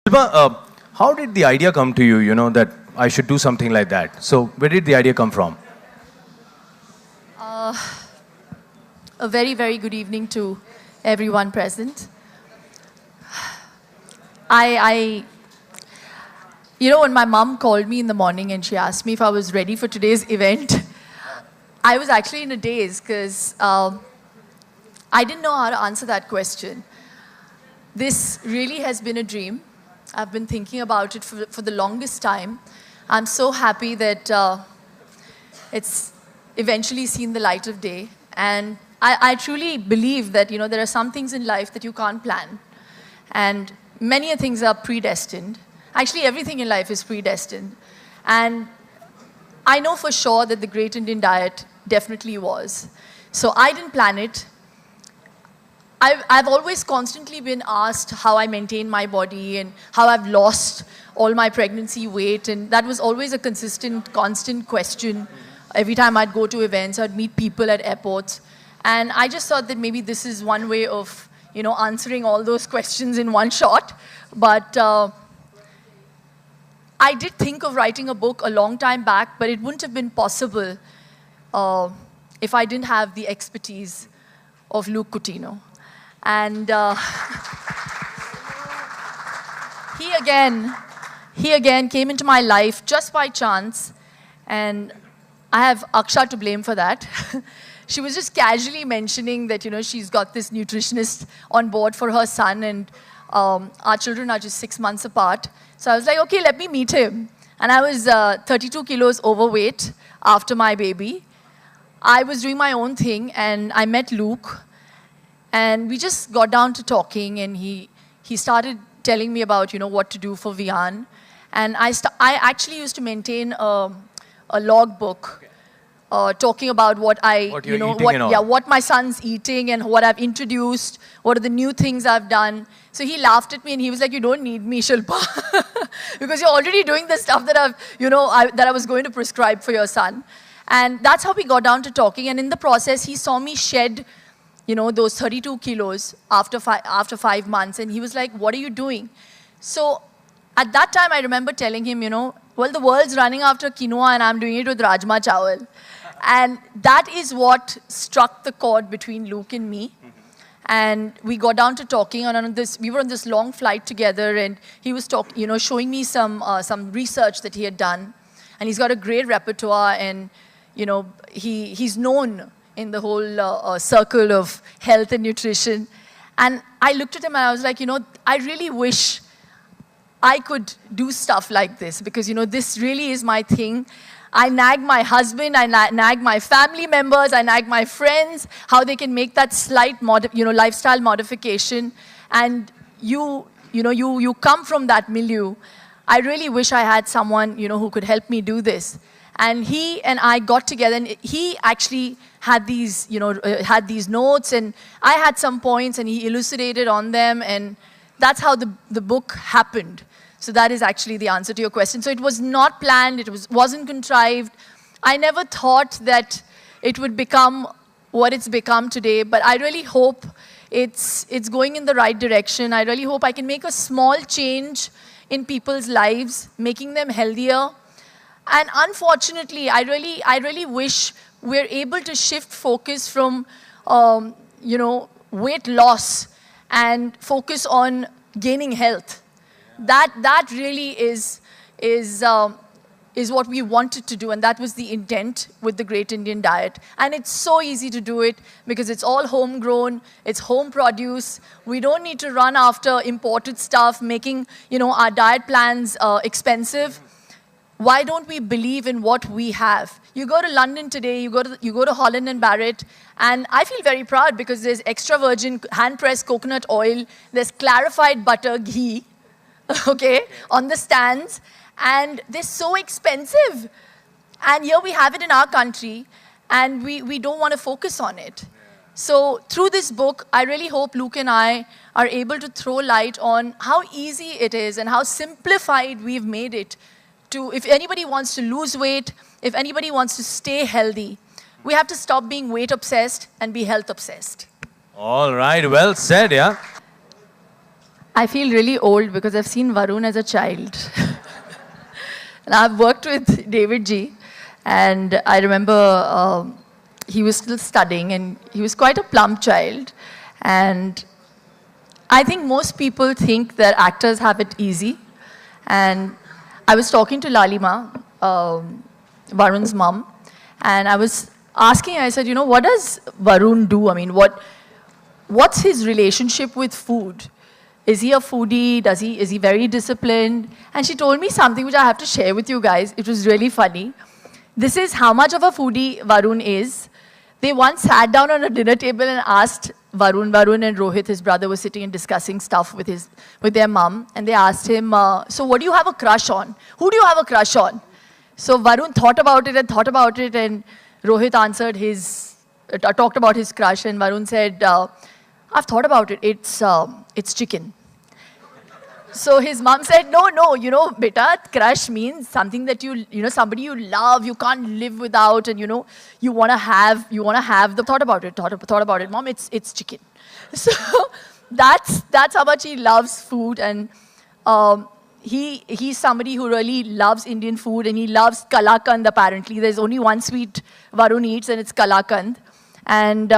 Shilpa, how did the idea come to you, that I should do something like that? So where did the idea come from? A very, very good evening to everyone present. When my mom called me in the morning and she asked me if I was ready for today's event, I was actually in a daze because I didn't know how to answer that question. This really has been a dream. I've been thinking about it for the longest time. I'm so happy that it's eventually seen the light of day. And I truly believe that, there are some things in life that you can't plan. And many things are predestined. Actually, everything in life is predestined. And I know for sure that the Great Indian Diet definitely was. So I didn't plan it. I've always constantly been asked how I maintain my body and how I've lost all my pregnancy weight. And that was always a constant question. Every time I'd go to events, I'd meet people at airports. And I just thought that maybe this is one way of, answering all those questions in one shot. But I did think of writing a book a long time back, but it wouldn't have been possible if I didn't have the expertise of Luke Coutinho. And he again came into my life just by chance, and I have Aksha to blame for that. She was just casually mentioning that, she's got this nutritionist on board for her son, and our children are just 6 months apart. So I was like, okay, let me meet him. And I was 32 kilos overweight after my baby. I was doing my own thing, and I met Luke. And we just got down to talking, and he started telling me about, what to do for Vian. And I actually used to maintain a log book talking about what what my son's eating and what I've introduced, what are the new things I've done. So he laughed at me and he was like, you don't need me, Shilpa, because you're already doing the stuff that I was going to prescribe for your son. And that's how we got down to talking. And in the process, he saw me shed those 32 kilos after 5 months. And he was like, what are you doing? So at that time, I remember telling him, well, the world's running after quinoa and I'm doing it with rajma chawal. And that is what struck the chord between Luke and me. And we got down to talking we were on this long flight together, and he was showing me some research that he had done. And he's got a great repertoire, and, he's known in the whole circle of health and nutrition. And I looked at him and I was like, I really wish I could do stuff like this, because, this really is my thing. I nag my husband, I nag my family members, I nag my friends, how they can make that slight, lifestyle modification. And you come from that milieu. I really wish I had someone, who could help me do this. And he and I got together, and he actually had these, had these notes, and I had some points, and he elucidated on them, and that's how the book happened. So that is actually the answer to your question. So it was not planned, it wasn't contrived. I never thought that it would become what it's become today, but I really hope it's going in the right direction. I really hope I can make a small change in people's lives, making them healthier. And unfortunately, I really wish we're able to shift focus from, weight loss and focus on gaining health. That really is what we wanted to do, and that was the intent with the Great Indian Diet. And it's so easy to do it because it's all homegrown, it's home produce. We don't need to run after imported stuff, making our diet plans expensive. Why don't we believe in what we have? You go to London today, you go to Holland and Barrett, and I feel very proud because there's extra virgin hand-pressed coconut oil, there's clarified butter, ghee, okay, on the stands, and they're so expensive. And here we have it in our country, and we don't want to focus on it. So through this book, I really hope Luke and I are able to throw light on how easy it is and how simplified we've made it to, if anybody wants to lose weight, if anybody wants to stay healthy, we have to stop being weight obsessed and be health obsessed. All right, well said, yeah. I feel really old because I've seen Varun as a child. And I've worked with David G. And I remember he was still studying and he was quite a plump child. And I think most people think that actors have it easy. And I was talking to Lalima, Varun's mom, and I was asking, I said, you know, what does Varun do? I mean, what's his relationship with food? Is he a foodie? Is he very disciplined? And she told me something which I have to share with you guys. It was really funny. This is how much of a foodie Varun is. They once sat down on a dinner table and asked Varun and Rohit, his brother, was sitting and discussing stuff with their mom. And they asked him, so what do you have a crush on? Who do you have a crush on? So Varun thought about it, and Rohit answered talked about his crush, and Varun said, I've thought about it, it's chicken. So his mom said, no, you know, beta, crush means something that somebody you love, you can't live without, and you want to have thought about it, mom, it's chicken. So that's how much he loves food, and he's somebody who really loves Indian food, and he loves kalakand apparently. There's only one sweet Varun eats, and it's kalakand. And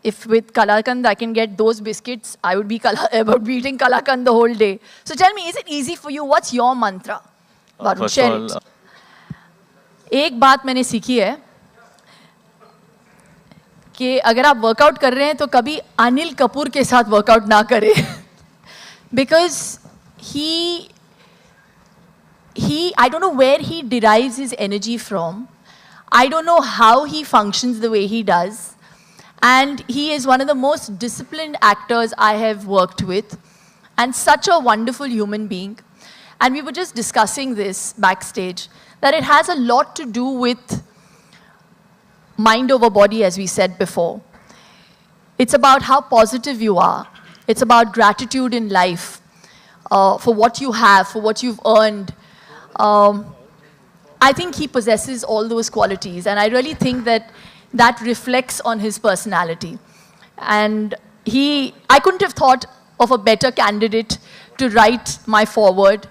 if with kalakand I can get those biscuits, I would be eating kalakand the whole day. So tell me, is it easy for you? What's your mantra? Varun, share it. एक बात मैंने सीखी है कि अगर आप workout कर रहे हैं तो कभी अनिल कपूर के साथ वर्कआउट ना करें. Because I don't know where he derives his energy from. I don't know how he functions the way he does. And he is one of the most disciplined actors I have worked with, and such a wonderful human being. And we were just discussing this backstage, that it has a lot to do with mind over body, as we said before. It's about how positive you are. It's about gratitude in life for what you have, for what you've earned. I think he possesses all those qualities, and I really think that reflects on his personality. And I couldn't have thought of a better candidate to write my foreword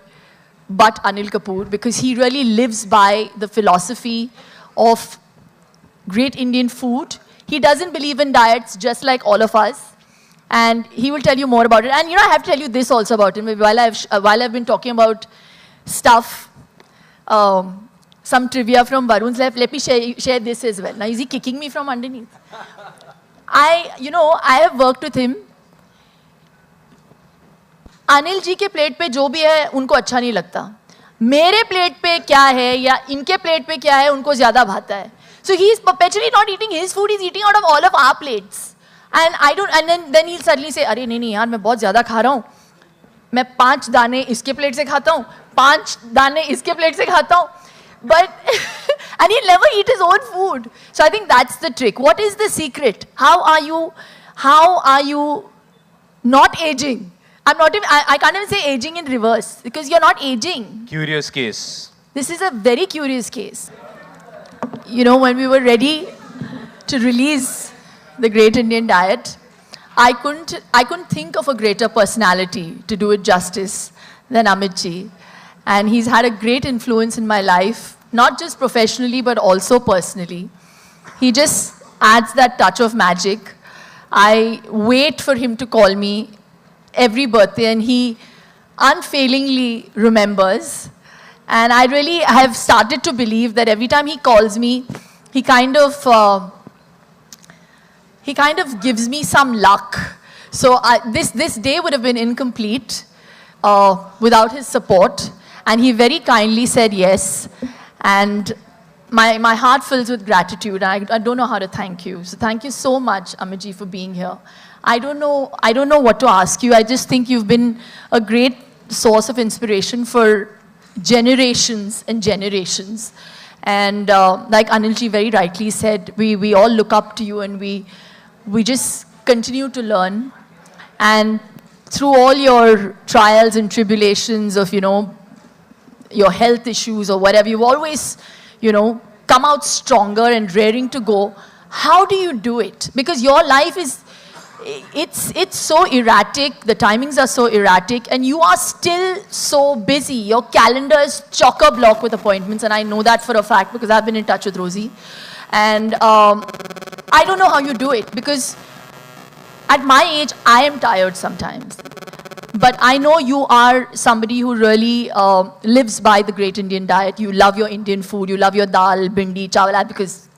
but Anil Kapoor, because he really lives by the philosophy of great Indian food. He doesn't believe in diets just like all of us. And he will tell you more about it. And I have to tell you this also about him. While I've been talking about stuff, some trivia from Varun's life, let me share this as well. Now, is he kicking me from underneath? I have worked with him. Anil ji के plate पे जो भी है उनको अच्छा नहीं लगता. मेरे प्लेट पे क्या है या इनके प्लेट पे क्या है उनको ज़्यादा भाता है. So he is perpetually not eating his food, he's eating out of all of our plates. And then he'll suddenly say, अरे नहीं यार मैं बहुत ज़्यादा खा रहा हूँ. मैं 5 दाने इसके प्लेट से खाता हूँ, 5 दाने इसके प्लेट से खाता हूँ. But, and he'll never eat his own food. So I think that's the trick. What is the secret? How are you not aging? I can't even say aging in reverse, because you're not aging. Curious case. This is a very curious case. When we were ready to release the Great Indian Diet, I couldn't think of a greater personality to do it justice than Amit ji. And he's had a great influence in my life, not just professionally, but also personally. He just adds that touch of magic. I wait for him to call me every birthday, and he unfailingly remembers. And I really have started to believe that every time he calls me, he kind of gives me some luck. So this day would have been incomplete without his support. And he very kindly said yes. And my heart fills with gratitude. I don't know how to thank you. So thank you so much, Amit ji, for being here. I don't know what to ask you. I just think you've been a great source of inspiration for generations and generations. And like Anil ji very rightly said, we all look up to you, and we just continue to learn. And through all your trials and tribulations of, your health issues or whatever, you've always, come out stronger and raring to go. How do you do it? Because your life it's so erratic, the timings are so erratic, and you are still so busy. Your calendar is chock-a-block with appointments, and I know that for a fact because I've been in touch with Rosie. And I don't know how you do it, because at my age, I am tired sometimes. But I know you are somebody who really lives by the great Indian diet. You love your Indian food. You love your dal, bindi, chawal, because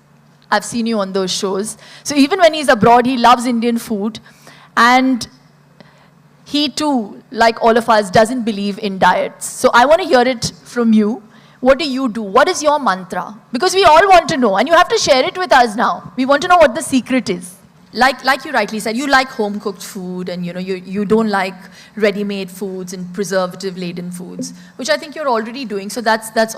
I've seen you on those shows. So even when he's abroad, he loves Indian food. And he too, like all of us, doesn't believe in diets. So I want to hear it from you. What do you do? What is your mantra? Because we all want to know, and you have to share it with us now. We want to know what the secret is. Like you rightly said, you like home-cooked food, and you don't like ready-made foods and preservative-laden foods, which I think you're already doing. So that's